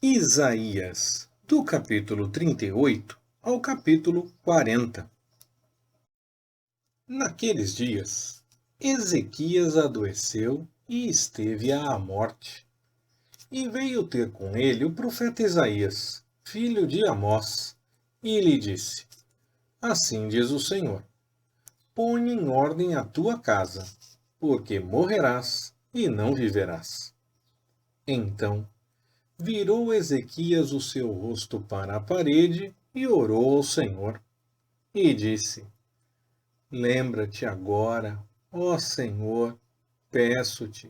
Isaías, do capítulo 38 ao capítulo 40. Naqueles dias, Ezequias adoeceu e esteve à morte. E veio ter com ele o profeta Isaías, filho de Amós, e lhe disse: Assim diz o Senhor: Põe em ordem a tua casa, porque morrerás e não viverás. Então virou Ezequias o seu rosto para a parede e orou ao Senhor, e disse: Lembra-te agora, ó Senhor, peço-te,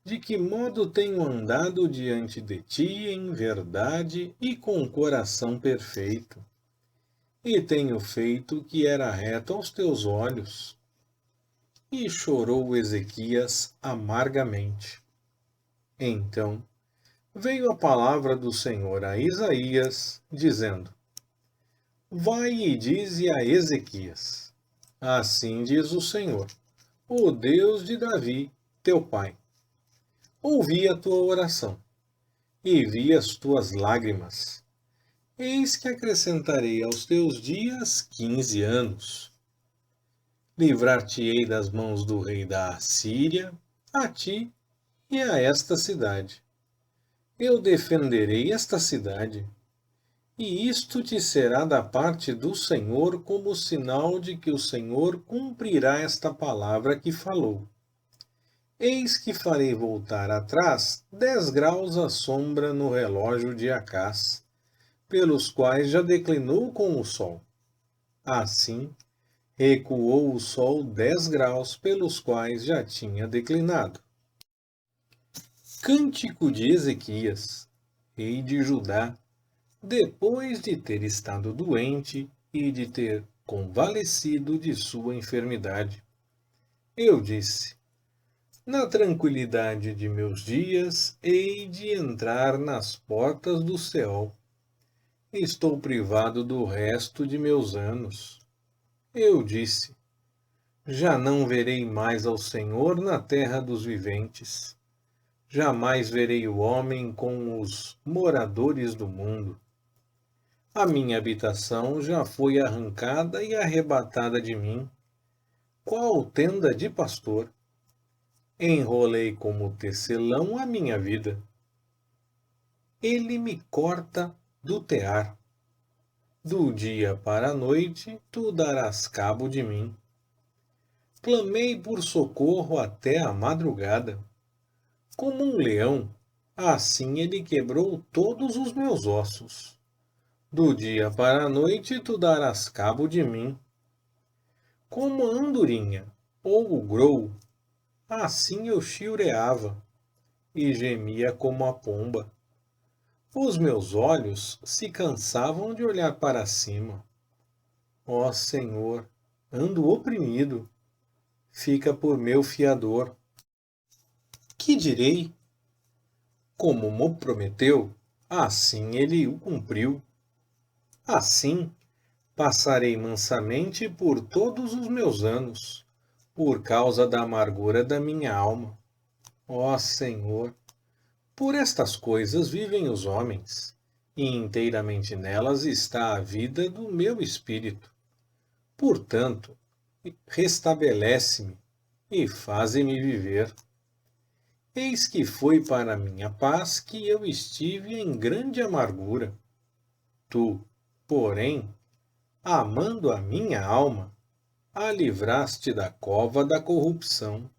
de que modo tenho andado diante de ti em verdade e com coração perfeito, e tenho feito o que era reto aos teus olhos. E chorou Ezequias amargamente. Então veio a palavra do Senhor a Isaías, dizendo: Vai e dize a Ezequias: Assim diz o Senhor, o Deus de Davi, teu pai. Ouvi a tua oração e vi as tuas lágrimas. Eis que acrescentarei aos teus dias 15 anos. Livrar-te-ei das mãos do rei da Assíria, a ti e a esta cidade. Eu defenderei esta cidade, e isto te será da parte do Senhor como sinal de que o Senhor cumprirá esta palavra que falou. Eis que farei voltar atrás 10 graus a sombra no relógio de Acás, pelos quais já declinou com o sol. Assim, recuou o sol 10 graus pelos quais já tinha declinado. Cântico de Ezequias, rei de Judá, depois de ter estado doente e de ter convalescido de sua enfermidade. Eu disse: Na tranquilidade de meus dias, hei de entrar nas portas do céu. Estou privado do resto de meus anos. Eu disse: Já não verei mais ao Senhor na terra dos viventes. Jamais verei o homem com os moradores do mundo. A minha habitação já foi arrancada e arrebatada de mim, qual tenda de pastor. Enrolei como tecelão a minha vida. Ele me corta do tear. Do dia para a noite tu darás cabo de mim. Clamei por socorro até a madrugada. Como um leão, assim ele quebrou todos os meus ossos. Do dia para a noite tu darás cabo de mim. Como a andorinha ou o grou, assim eu chilreava e gemia como a pomba. Os meus olhos se cansavam de olhar para cima. Ó Senhor, ando oprimido, fica por meu fiador. Que direi? Como mo prometeu, assim ele o cumpriu. Assim, passarei mansamente por todos os meus anos, por causa da amargura da minha alma. Ó Senhor, por estas coisas vivem os homens, e inteiramente nelas está a vida do meu espírito. Portanto, restabelece-me e faze-me viver. Eis que foi para a minha paz que eu estive em grande amargura. Tu, porém, amando a minha alma, a livraste da cova da corrupção.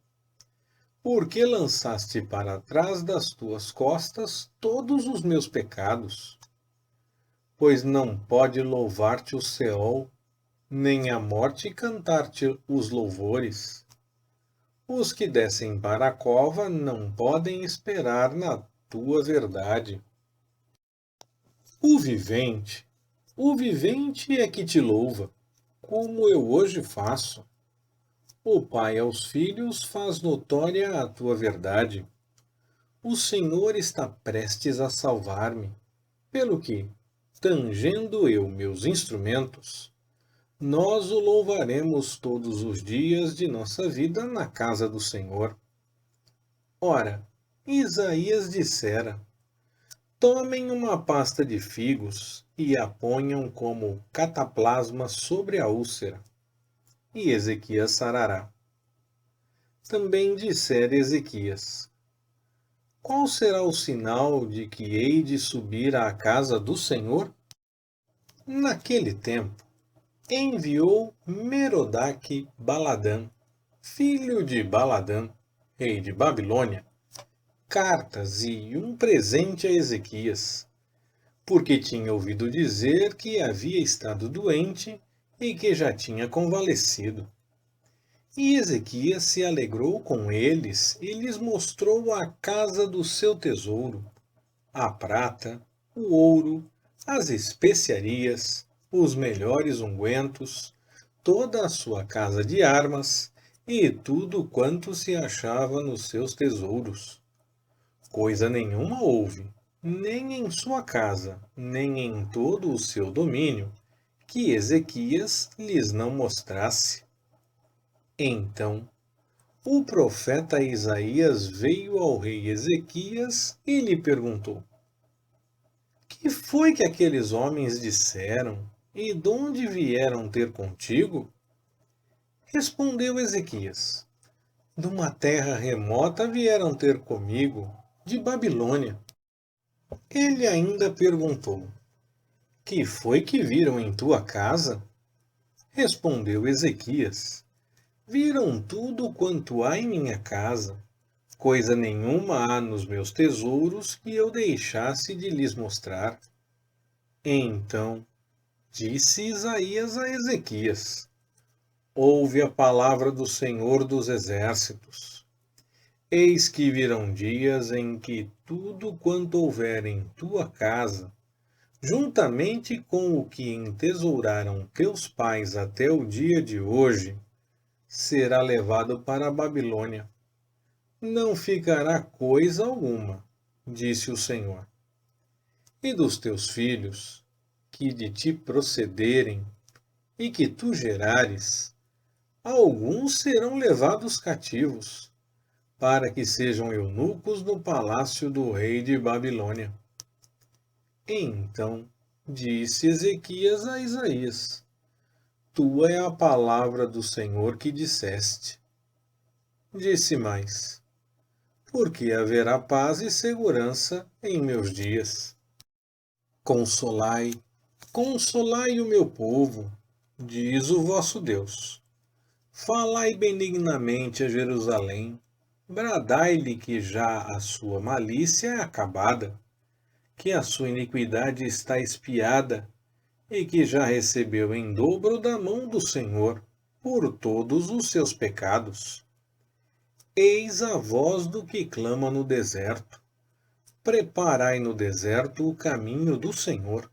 Porque lançaste para trás das tuas costas todos os meus pecados. Pois não pode louvar-te o Seol, nem a morte cantar-te os louvores. Os que descem para a cova não podem esperar na tua verdade. O vivente, o vivente é que te louva, como eu hoje faço. O Pai aos filhos faz notória a tua verdade. O Senhor está prestes a salvar-me, pelo que, tangendo eu meus instrumentos, nós o louvaremos todos os dias de nossa vida na casa do Senhor. Ora, Isaías dissera: Tomem uma pasta de figos e a ponham como cataplasma sobre a úlcera, e Ezequias sarará. Também dissera Ezequias: Qual será o sinal de que hei de subir à casa do Senhor? Naquele tempo, enviou Merodach Baladã, filho de Baladã, rei de Babilônia, cartas e um presente a Ezequias, porque tinha ouvido dizer que havia estado doente e que já tinha convalescido. E Ezequias se alegrou com eles e lhes mostrou a casa do seu tesouro, a prata, o ouro, as especiarias, os melhores ungüentos, toda a sua casa de armas e tudo quanto se achava nos seus tesouros. Coisa nenhuma houve, nem em sua casa, nem em todo o seu domínio, que Ezequias lhes não mostrasse. Então, o profeta Isaías veio ao rei Ezequias e lhe perguntou: Que foi que aqueles homens disseram? E de onde vieram ter contigo? Respondeu Ezequias: De uma terra remota vieram ter comigo, de Babilônia. Ele ainda perguntou: Que foi que viram em tua casa? Respondeu Ezequias: Viram tudo quanto há em minha casa. Coisa nenhuma há nos meus tesouros que eu deixasse de lhes mostrar. Então disse Isaías a Ezequias: Ouve a palavra do Senhor dos Exércitos. Eis que virão dias em que tudo quanto houver em tua casa, juntamente com o que entesouraram teus pais até o dia de hoje, será levado para a Babilônia. Não ficará coisa alguma, disse o Senhor. E dos teus filhos, que de ti procederem, e que tu gerares, alguns serão levados cativos, para que sejam eunucos no palácio do rei de Babilônia. Então disse Ezequias a Isaías: Tua é a palavra do Senhor que disseste. Disse mais: Porque haverá paz e segurança em meus dias. Consolai, consolai o meu povo, diz o vosso Deus. Falai benignamente a Jerusalém, bradai-lhe que já a sua malícia é acabada, que a sua iniquidade está expiada, e que já recebeu em dobro da mão do Senhor por todos os seus pecados. Eis a voz do que clama no deserto. Preparai no deserto o caminho do Senhor,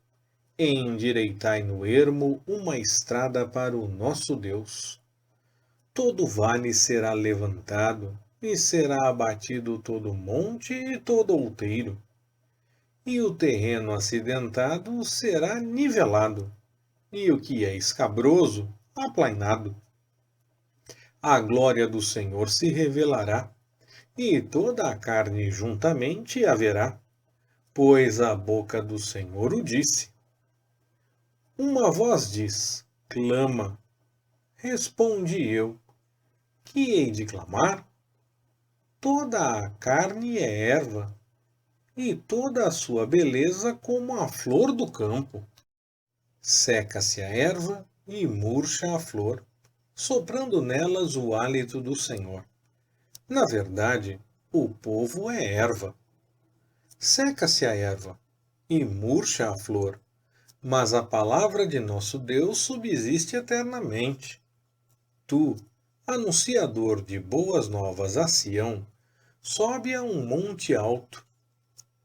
e endireitai no ermo uma estrada para o nosso Deus. Todo vale será levantado, e será abatido todo monte e todo outeiro, e o terreno acidentado será nivelado, e o que é escabroso, aplainado. A glória do Senhor se revelará, e toda a carne juntamente haverá, pois a boca do Senhor o disse. Uma voz diz: clama. Respondi eu: que hei de clamar? Toda a carne é erva, e toda a sua beleza como a flor do campo. Seca-se a erva e murcha a flor, soprando nelas o hálito do Senhor. Na verdade, o povo é erva. Seca-se a erva e murcha a flor, mas a palavra de nosso Deus subsiste eternamente. Tu, anunciador de boas novas a Sião, sobe a um monte alto.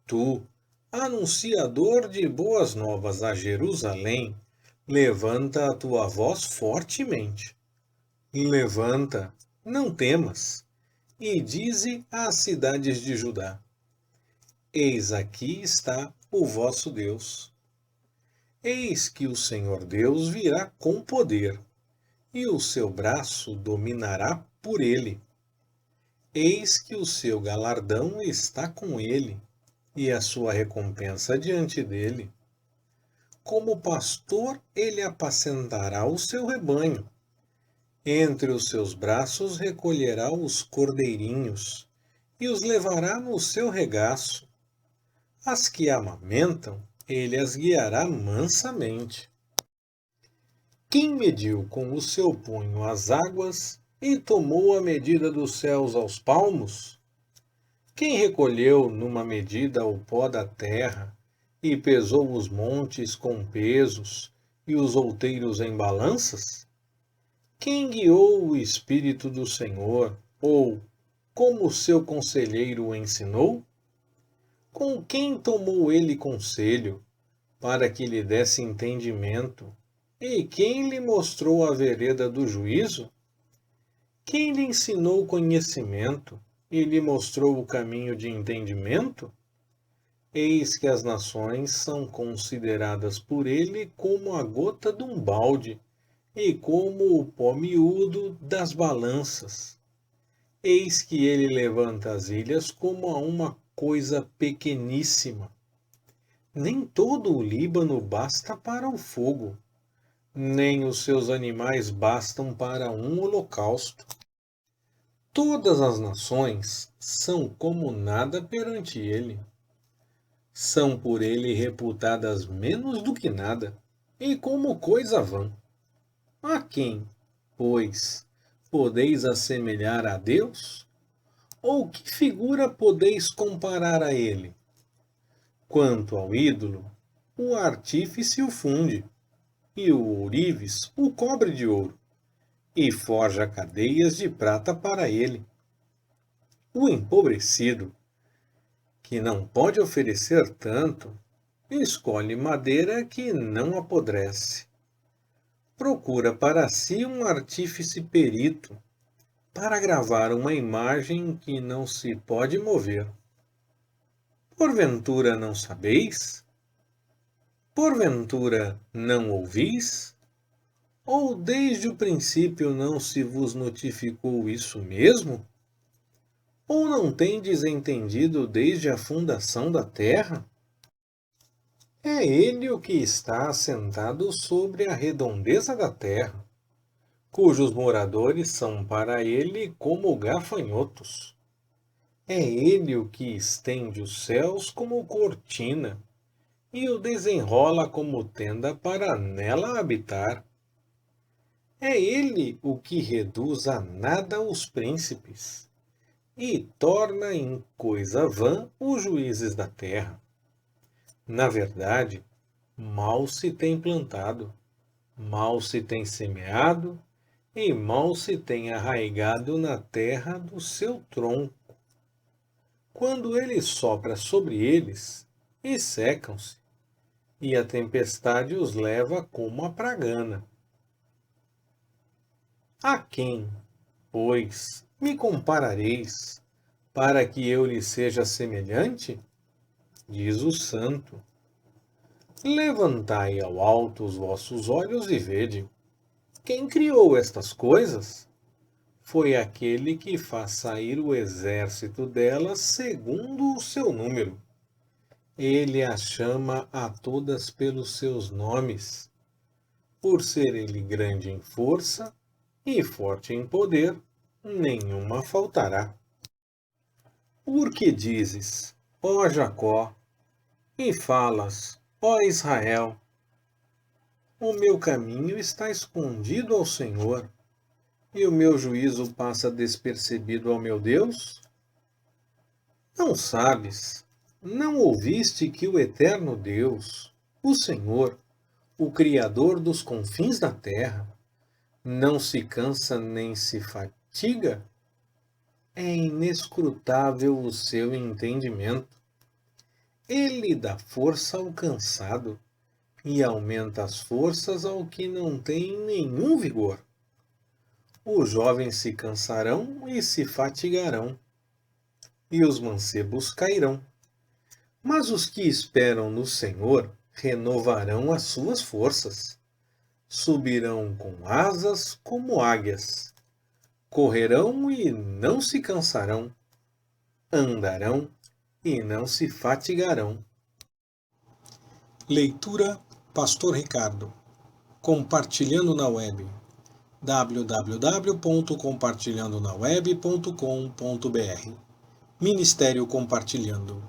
Tu, anunciador de boas novas a Jerusalém, levanta a tua voz fortemente. Levanta, não temas, e dize às cidades de Judá: Eis aqui está o vosso Deus. Eis que o Senhor Deus virá com poder, e o seu braço dominará por ele. Eis que o seu galardão está com ele, e a sua recompensa diante dele. Como pastor, ele apacentará o seu rebanho. Entre os seus braços recolherá os cordeirinhos e os levará no seu regaço. As que amamentam, ele as guiará mansamente. Quem mediu com o seu punho as águas e tomou a medida dos céus aos palmos? Quem recolheu numa medida o pó da terra e pesou os montes com pesos e os outeiros em balanças? Quem guiou o Espírito do Senhor, ou, como seu conselheiro o ensinou? Com quem tomou ele conselho, para que lhe desse entendimento? E quem lhe mostrou a vereda do juízo? Quem lhe ensinou conhecimento e lhe mostrou o caminho de entendimento? Eis que as nações são consideradas por ele como a gota de um balde e como o pó miúdo das balanças. Eis que ele levanta as ilhas como a uma coisa pequeníssima. Nem todo o Líbano basta para o fogo, nem os seus animais bastam para um holocausto. Todas as nações são como nada perante ele. São por ele reputadas menos do que nada, e como coisa vã. A quem, pois, podeis assemelhar a Deus? Ou que figura podeis comparar a ele? Quanto ao ídolo, o artífice o funde, e o ourives o cobre de ouro, e forja cadeias de prata para ele. O empobrecido, que não pode oferecer tanto, escolhe madeira que não apodrece. Procura para si um artífice perito, para gravar uma imagem que não se pode mover. Porventura não sabeis? Porventura não ouvis? Ou desde o princípio não se vos notificou isso mesmo? Ou não tendes entendido desde a fundação da terra? É ele o que está assentado sobre a redondeza da terra, cujos moradores são para ele como gafanhotos. É ele o que estende os céus como cortina, e o desenrola como tenda para nela habitar. É ele o que reduz a nada os príncipes, e torna em coisa vã os juízes da terra. Na verdade, mal se tem plantado, mal se tem semeado, e mal se tem arraigado na terra do seu tronco. Quando ele sopra sobre eles, e secam-se, e a tempestade os leva como a pragana. A quem, pois, me comparareis, para que eu lhe seja semelhante? Diz o Santo. Levantai ao alto os vossos olhos e vede. Quem criou estas coisas? Foi aquele que faz sair o exército delas segundo o seu número. Ele as chama a todas pelos seus nomes. Por ser ele grande em força e forte em poder, nenhuma faltará. Por que dizes, ó Jacó, e falas, ó Israel, o meu caminho está escondido ao Senhor, e o meu juízo passa despercebido ao meu Deus? Não sabes, não ouviste que o eterno Deus, o Senhor, o Criador dos confins da terra, não se cansa nem se fatiga? É inescrutável o seu entendimento. Ele dá força ao cansado e aumenta as forças ao que não tem nenhum vigor. Os jovens se cansarão e se fatigarão, e os mancebos cairão. Mas os que esperam no Senhor renovarão as suas forças. Subirão com asas como águias. Correrão e não se cansarão. Andarão e não se fatigarão. Leitura Pastor Ricardo. Compartilhando na Web. www.compartilhandonaweb.com.br Ministério Compartilhando.